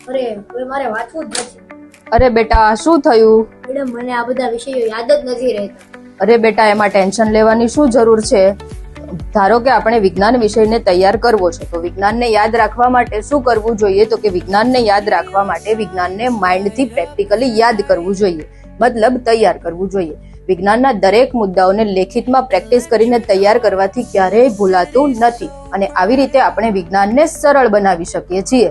અરે હવે મારે વાંચવું જ નથી. અરે બેટા શું થયું? મેડમ મને આ બધા વિષયો યાદ જ નથી રહેતા. અરે બેટા એમાં ટેન્શન લેવાની શું જરૂર છે? ધારો કે આપણે વિજ્ઞાન વિષયને તૈયાર કરવો છે તો વિજ્ઞાનને યાદ રાખવા માટે શું કરવું જોઈએ? તો કે વિજ્ઞાનને યાદ રાખવા માટે વિજ્ઞાનને માઇન્ડથી પ્રેક્ટિકલી યાદ કરવું જોઈએ, મતલબ તૈયાર કરવું જોઈએ. વિજ્ઞાનના દરેક મુદ્દાઓને લેખિતમાં પ્રેક્ટિસ કરીને તૈયાર કરવાથી ક્યારેય ભૂલાતું નથી અને આવી રીતે આપણે વિજ્ઞાનને સરળ બનાવી શકીએ છીએ.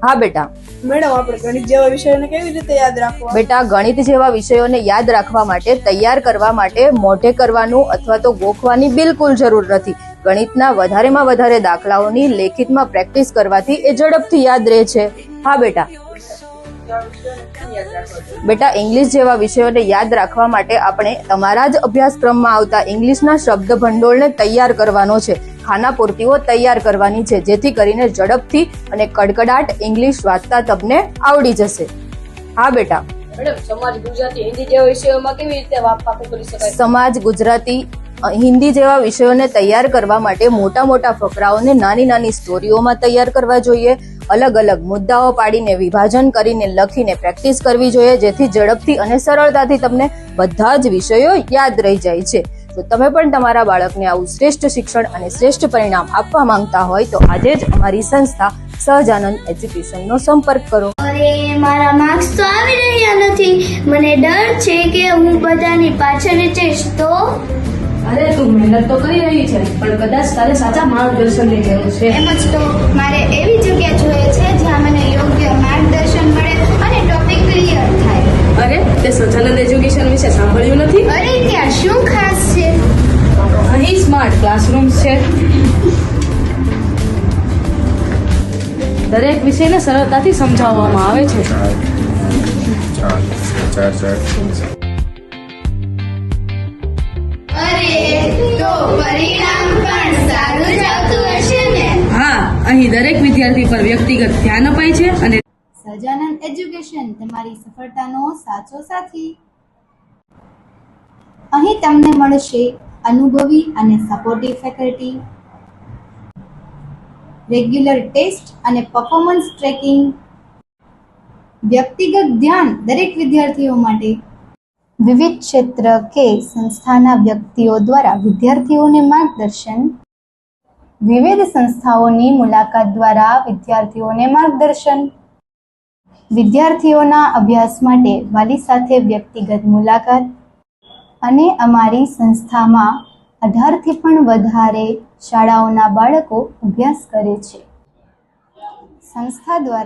હા બેટા. મેડમ આપણે ગણિત જેવા વિષયોને કેવી રીતે યાદ રાખવા? બેટા ગણિત જેવા વિષયોને યાદ રાખવા માટે તૈયાર કરવા માટે મોઢે કરવાનું અથવા તો ગોખવાની બિલકુલ જરૂર નથી. ગણિતના વધારેમાં વધારે દાખલાઓની લેખિતમાં પ્રેક્ટિસ કરવાથી એ ઝડપથી યાદ રહે છે. હા બેટા. બેટા ઇંગ્લિશ જેવા વિષયોને યાદ રાખવા માટે આપણે તમારા જ અભ્યાસક્રમમાં આવતા ઇંગ્લિશના શબ્દ ભંડોળને તૈયાર કરવાનો છે. ખાનાપૂર્તિઓ તૈયાર કરવાની છે જેથી કરીને ઝડપથી અને કડકડાટ ઇંગ્લિશ વાંચતા તમને આવડી જશે. હા બેટા. મેડમ સમાજ ગુજરાતી હિન્દી જેવા વિષયોમાં કેવી રીતે પાકું કરી શકાય? સમાજ ગુજરાતી હિન્દી જેવા વિષયોને તૈયાર કરવા માટે મોટા મોટા ફકરાઓને નાની નાની સ્ટોરીઓમાં તૈયાર કરવા જોઈએ. અલગ અલગ મુદ્દાઓ પાડીને વિભાજન કરીને લખીને પ્રેક્ટિસ કરવી જોઈએ જેથી ઝડપથી અને સરળતાથી તમને બધા જ વિષયો યાદ રહી જાય છે. તો તમે પણ તમારા બાળકને આવું શ્રેષ્ઠ શિક્ષણ અને શ્રેષ્ઠ પરિણામ આપવા માંગતા હોય તો આજે જ અમારી સંસ્થા સહજાનંદ એજ્યુકેશનનો સંપર્ક કરો. અરે મારા માર્ક્સ તો આવી રહ્યા નથી. મને ડર છે કે હું બધાની પાછળ જઈશ તો. અરે તું મહેનત તો કરી રહી છે પણ કદાચ તારે સાચા માર્ગદર્શનની જરૂર છે. એમ જ તો મારે એવી જગ્યા જોઈએ છે જ્યાં મને યોગ્ય માર્ગદર્શન મળે અને ટોપિક ક્લિયર થાય. અરે તે સહજાનંદ એજ્યુકેશન વિશે સાંભળ્યું નથી? અરે ત્યાં શું ખાસ છે? અહીં સ્માર્ટ ક્લાસરૂમ છે. દરેક વિષયને સરળતાથી સમજાવવામાં આવે છે. અરે તો પરિણામ પણ સારું જ આવતું હશે ને? હા, અહીં દરેક વિદ્યાર્થી પર વ્યક્તિગત ધ્યાન અપાય છે અને સહજાનંદ એજ્યુકેશન તમારી સફળતાનો સાચો સાથી. અહીં તમને મળશે અનુભવી અને સપોર્ટિવ ફેકલ્ટી, રેગ્યુલર ટેસ્ટ અને પરફોર્મન્સ ટ્રેકિંગ, વ્યક્તિગત ધ્યાન દરેક વિદ્યાર્થીઓ માટે, વિવિધ ક્ષેત્ર કે સંસ્થાના વ્યક્તિઓ દ્વારા વિદ્યાર્થીઓને માર્ગદર્શન, વિવિધ સંસ્થાઓની મુલાકાત દ્વારા વિદ્યાર્થીઓને માર્ગદર્શન, વિદ્યાર્થીઓના અભ્યાસ માટે વાલી સાથે વ્યક્તિગત મુલાકાત અને અમારી સંસ્થામાં 18થી પણ વધારે શાળાઓના બાળકો અભ્યાસ કરે છે. સંસ્થા દ્વારા